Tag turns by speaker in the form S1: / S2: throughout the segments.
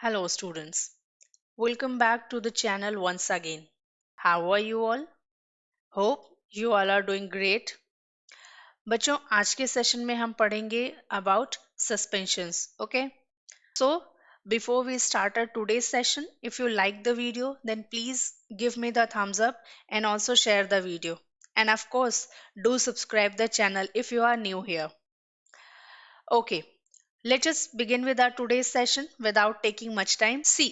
S1: Hello, students. Welcome back to the channel once again. How are you all? Hope you all are doing great. बच्चों आज के session में हम पढ़ेंगे about suspensions okay so before we start our today's session, if you like the video, then please give me the thumbs up and also share the video. And of course, do subscribe the channel if you are new here. Okay, let us begin with our today's session without taking much time. See,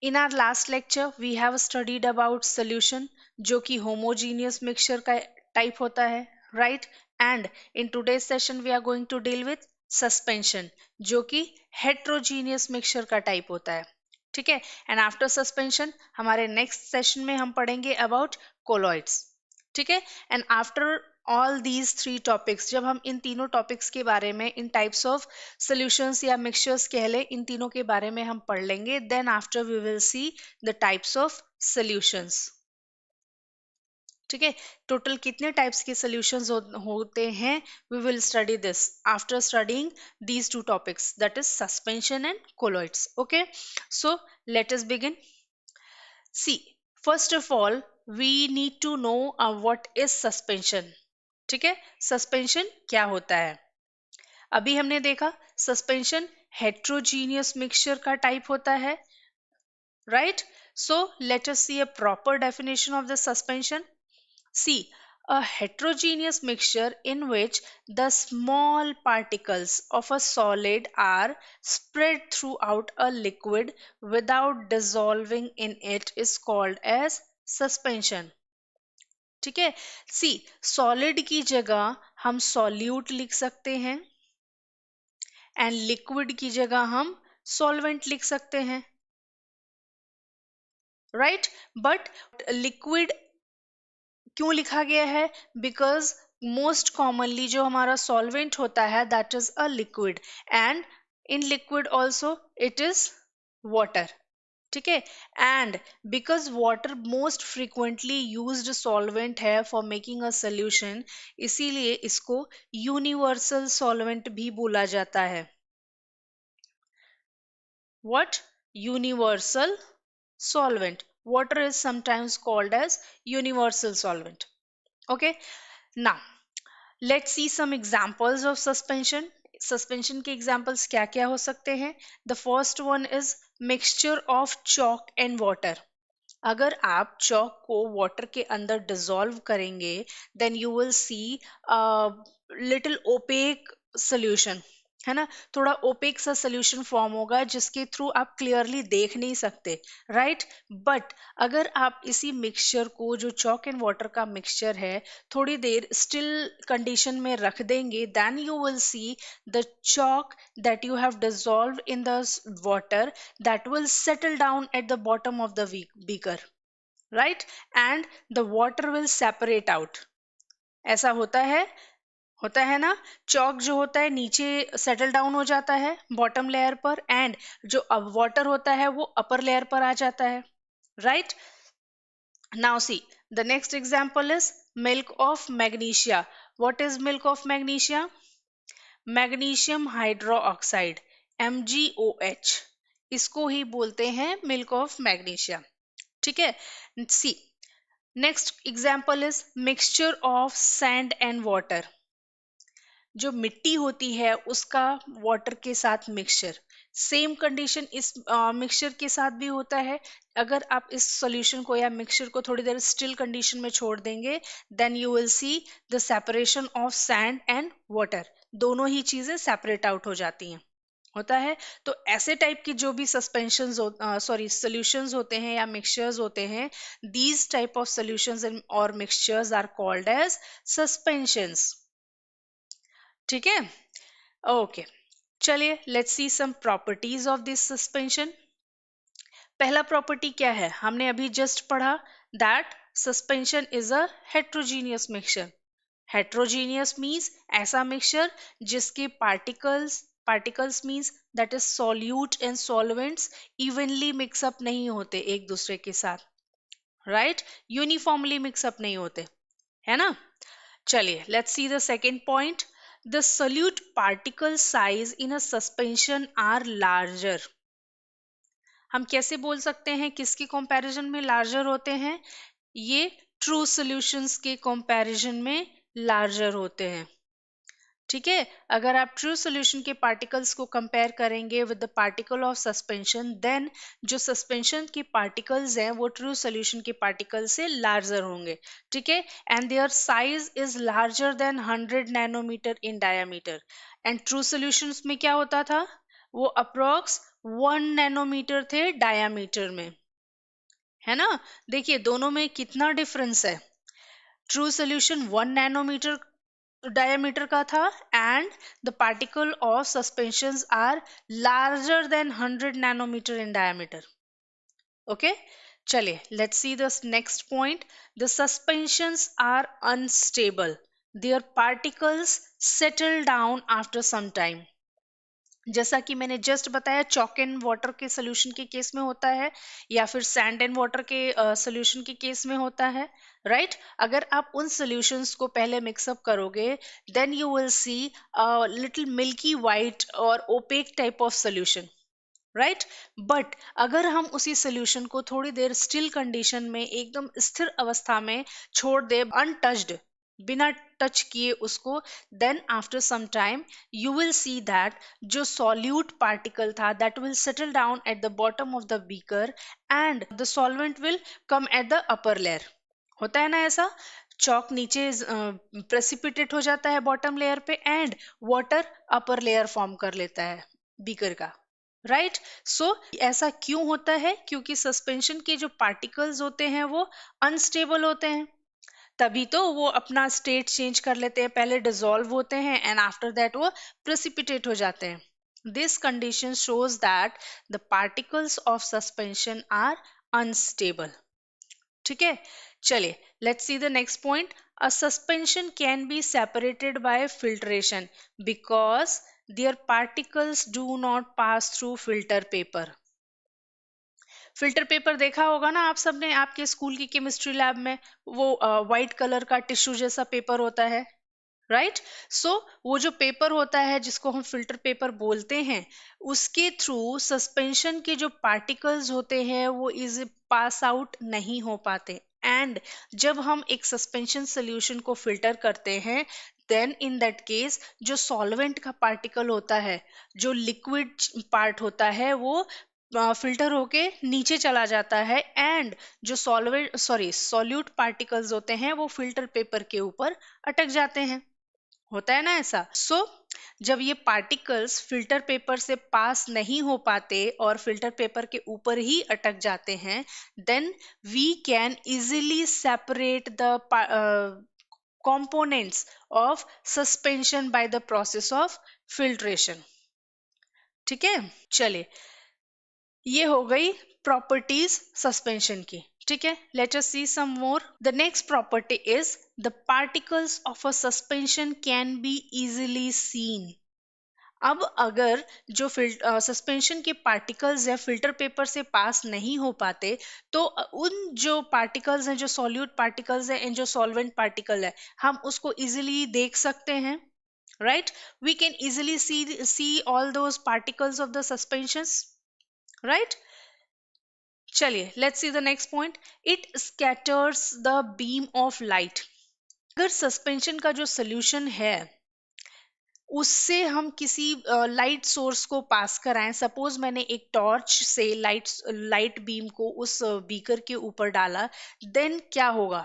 S1: in our last lecture we have studied about solution जो कि homogeneous mixture का type होता है, right? And in today's session we are going to deal with suspension जो कि heterogeneous mixture का type होता है, ठीक है? And after suspension हमारे next session में हम पढ़ेंगे about colloids, ठीक है? And after all these three topics, जब हम इन तीनों टॉपिक्स के बारे में, इन टाइप्स ऑफ सॉल्यूशंस या मिक्सचर्स कह ले, इन तीनों के बारे में हम पढ़ लेंगे, then after we will see the types of solutions, ठीक है? टोटल कितने टाइप्स के सॉल्यूशंस होते हैं, we will study this after studying these two topics, that is suspension and colloids. Okay, so let us begin. See, first of all we need to know what is suspension. ठीक है, suspension क्या होता है? अभी हमने देखा suspension heterogeneous mixture का type होता है, right? So let us see a proper definition of the suspension. See, a heterogeneous mixture in which the small particles of a solid are spread throughout a liquid without dissolving in it is called as suspension. ठीक है, सी, solid की जगह हम solute लिख सकते हैं and liquid की जगह हम सॉल्वेंट लिख सकते हैं, राइट? बट लिक्विड क्यों लिखा गया है? बिकॉज मोस्ट कॉमनली जो हमारा सॉल्वेंट होता है that is a liquid, and in liquid also it is water, ठीक है? And because water most frequently used solvent है फॉर मेकिंग अ सोल्यूशन, इसीलिए इसको यूनिवर्सल सॉल्वेंट भी बोला जाता है. What? Universal solvent. Water is sometimes called as universal solvent. Okay, now let's see some examples of suspension. Suspension के examples क्या क्या हो सकते हैं? The first one is mixture of chalk and water. अगर आप chalk को water के अंदर dissolve करेंगे then you will see a little opaque solution, है ना? थोड़ा ओपेक सा सोल्यूशन फॉर्म होगा जिसके थ्रू आप क्लियरली देख नहीं सकते, राइट? बट अगर आप इसी मिक्सचर को, जो चॉक एंड वाटर का मिक्सचर है, थोड़ी देर स्टिल कंडीशन में रख देंगे then you will see the chalk that you have dissolved in the water that will settle down at the bottom of the beaker, right? And the water will separate out. ऐसा होता है ना? Chalk जो होता है नीचे settle down हो जाता है बॉटम लेयर पर, एंड जो अब वाटर होता है वो अपर लेयर पर आ जाता है, right? Now see, the next example is milk of magnesia. What is milk of magnesia? Magnesium hydroxide, MgOH, इसको ही बोलते हैं मिल्क ऑफ मैग्नीशिया, ठीक है? See, next example is mixture of sand and water. जो मिट्टी होती है उसका वाटर के साथ मिक्सचर, सेम कंडीशन इस मिक्सचर के साथ भी होता है. अगर आप इस सॉल्यूशन को या मिक्सचर को थोड़ी देर स्टिल कंडीशन में छोड़ देंगे then you will see the separation of sand and water, दोनों ही चीजें सेपरेट आउट हो जाती हैं, होता है. तो ऐसे टाइप की जो भी सस्पेंशंस सॉल्यूशंस होते हैं या मिक्सचर्स होते हैं, दीज टाइप ऑफ सॉल्यूशंस और mixtures are called as suspensions, ठीक है? ओके, चलिए let's see some properties of this suspension. पहला प्रॉपर्टी क्या है? हमने अभी जस्ट पढ़ा that suspension is a heterogeneous mixture. Heterogeneous means ऐसा मिक्सचर जिसके particles means that is solute and solvents evenly mix up नहीं होते एक दूसरे के साथ, राइट? यूनिफॉर्मली मिक्सअप नहीं होते, है ना? चलिए let's see the second point. The solute particle size in a suspension are larger. हम कैसे बोल सकते हैं किसके कंपैरिजन में लार्जर होते हैं? ये ट्रू सॉल्यूशंस के कंपैरिजन में लार्जर होते हैं। ठीक है, अगर आप ट्रू सॉल्यूशन के पार्टिकल्स को कंपेयर करेंगे with the particle of suspension, then जो सस्पेंशन के पार्टिकल्स हैं वो ट्रू सॉल्यूशन के पार्टिकल से लार्जर होंगे। ठीक है, and their size is larger than 100 nanometre in diameter. And true solutions में क्या होता था? वो अप्रोक्स 1 नैनोमीटर थे डायमीटर में, है ना। देखिए दोनों में कितना डिफरेंस है। ट्रू सॉल्यूशन 1 नैनोमीटर diameter का था and the particle of suspensions are larger than 100 nanometer in diameter. Okay, चलिए let's see this next point. The suspensions are unstable, their particles settle down after some time. जैसा कि मैंने just बताया chalk and water के solution के case में होता है या फिर सैंड एंड वाटर के सोल्यूशन के केस में होता है, राइट। अगर आप उन सोल्यूशंस को पहले मिक्सअप करोगे then you will see little milky white और opaque type of solution, right. But अगर हम उसी सोल्यूशन को थोड़ी देर स्टिल कंडीशन में एकदम स्थिर अवस्था में छोड़ दे अनटच्ड, बिना टच किए उसको, then after some time you will see that जो सॉल्यूट पार्टिकल था that will settle down at the bottom of the beaker and the solvent will come at the upper layer. होता है ना ऐसा, चौक नीचे प्रेसिपिटेट हो जाता है बॉटम लेयर पे and water upper layer form कर लेता है बीकर का, राइट। सो ऐसा क्यों होता है? क्योंकि सस्पेंशन के जो पार्टिकल्स होते हैं वो अनस्टेबल होते हैं, तभी तो वो अपना स्टेट चेंज कर लेते हैं, पहले डिसॉल्व होते हैं एंड आफ्टर दैट वो प्रेसिपिटेट हो जाते हैं। This condition shows that the particles of suspension are unstable. ठीक है, चलिए let's see the next point. A suspension can be separated by filtration because their particles do not pass through filter paper. Filter paper देखा होगा ना आप सबने, आपके school की केमिस्ट्री लैब में वो वाइट कलर का टिश्यू जैसा पेपर होता है, राइट। सो वो जो पेपर होता है जिसको हम फिल्टर पेपर बोलते हैं, उसके थ्रू सस्पेंशन के जो पार्टिकल्स होते हैं वो इज पास आउट नहीं हो पाते। एंड जब हम एक सस्पेंशन सोल्यूशन को फिल्टर करते हैं देन इन दैट केस जो सॉल्वेंट का पार्टिकल होता है, जो लिक्विड पार्ट होता है वो फिल्टर होके नीचे चला जाता है एंड जो सॉल्वेंट सॉरी सॉल्यूट पार्टिकल्स होते हैं वो फिल्टर पेपर के ऊपर अटक जाते हैं। होता है ना ऐसा। जब ये पार्टिकल्स फिल्टर पेपर से पास नहीं हो पाते और फिल्टर पेपर के ऊपर ही अटक जाते हैं then we can easily separate the components of suspension by the process of filtration। ठीक है, चलिए ये हो गई प्रॉपर्टीज सस्पेंशन की। ठीक है, let us see some more. The next property is the particles of a suspension can be easily seen. अब अगर जो सस्पेंशन के पार्टिकल्स है फिल्टर पेपर से पास नहीं हो पाते तो उन जो पार्टिकल्स हैं, जो सॉल्यूट पार्टिकल्स हैं एंड जो सॉल्वेंट पार्टिकल है, हम उसको इजीली देख सकते हैं, right. We can easily see all those particles of the suspensions, right. चलिए let's see the next point. It scatters the beam of light. अगर सस्पेंशन का जो सोल्यूशन है उससे हम किसी लाइट सोर्स को पास कराएं, सपोज मैंने एक टॉर्च से लाइट बीम को उस बीकर के ऊपर डाला, देन क्या होगा?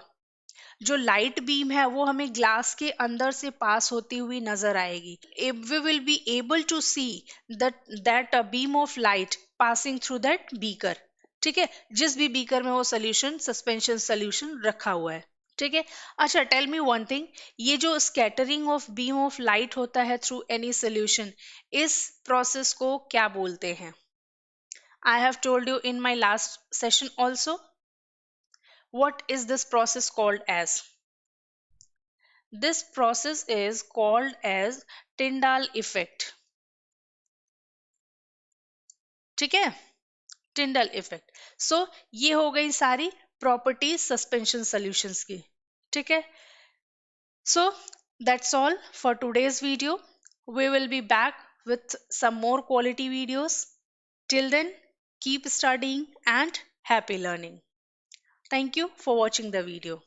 S1: जो लाइट बीम है वो हमें ग्लास के अंदर से पास होती हुई नजर आएगी। We will be able to see that beam of light passing through that beaker. ठीक है, जिस भी बीकर में वो सोल्यूशन सस्पेंशन सोल्यूशन रखा हुआ है। ठीक है, अच्छा टेल मी वन थिंग, ये जो scattering of beam of light होता है थ्रू एनी सोल्यूशन, इस प्रोसेस को क्या बोलते हैं? I have told you in my last session also. What is this process called as? This process is called as Tyndall effect। ठीक है, Tyndall effect। सो ये हो गई सारी प्रॉपर्टीज सस्पेंशन सॉल्यूशंस की। ठीक है, so that's all for today's video। We will be back with some more quality videos। Till then, Keep studying and happy learning. Thank you for watching the video.